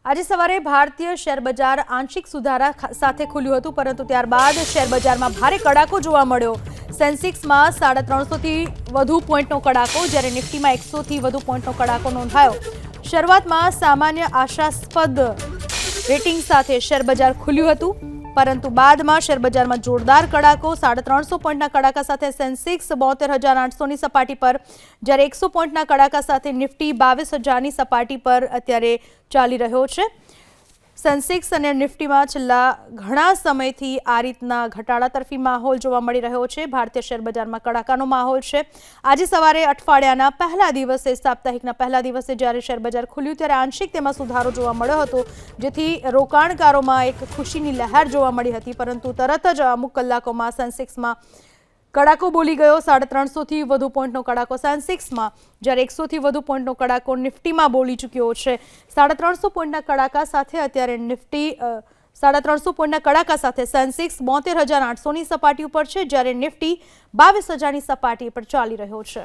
આજે સવારે ભારતીય શેર બજાર આંશિક સુધારા સાથે ખુલ્યું હતું, પરંતુ ત્યારબાદ શેર બજારમાં ભારે કડાકો જોવા મળ્યો। સેન્સેક્સમાં 350 થી વધુ પોઈન્ટનો કડાકો, જ્યારે નિફ્ટીમાં 100 થી વધુ પોઈન્ટનો કડાકો નોંધાયો। શરૂઆતમાં સામાન્ય આશાસ્પદ રેટિંગ સાથે શેર બજાર ખુલ્યું હતું, પરંતુ બાદમાં શેર બજારમાં જોરદાર કડાકો। 350 પોઈન્ટના કડાકા સાથે સેન્સેક્સ 72,800ની સપાટી પર, જ્યારે 100 પોઈન્ટના કડાકા સાથે નિફ્ટી 22,000ની સપાટી પર અત્યારે ચાલી રહ્યો છે। સેન્સેક્સ અને નિફ્ટીમાં છેલ્લા ઘણા સમયથી આ રીતના ઘટાડા તરફી માહોલ જોવા મળી રહ્યો છે। ભારતીય શેર બજારમાં કડાકાનો માહોલ છે। આજે સવારે અઠવાડિયાના પહેલા દિવસે, સાપ્તાહિકના પહેલા દિવસે જ્યારે શેર બજાર ખુલ્યું ત્યારે આંશિક તેમાં સુધારો જોવા મળ્યો હતો, જેથી રોકાણકારોમાં એક ખુશીની લહેર જોવા મળી હતી, પરંતુ તરત જ અમુક કલાકોમાં સેન્સેક્સમાં કડાકો બોલી ગયો। 350 થી વધુ પોઈન્ટનો કડાકો સેન્સેક્સમાં, જ્યારે 100 થી વધુ પોઈન્ટનો કડાકો નિફ્ટીમાં બોલી ચૂક્યો છે। 350 પોઈન્ટના કડાકા સાથે અત્યારે નિફ્ટી 350 પોઈન્ટના કડાકા સાથે સેન્સેક્સ 72,800ની સપાટી ઉપર છે, જ્યારે નિફ્ટી 22,000ની સપાટી પર ચાલી રહ્યો છે।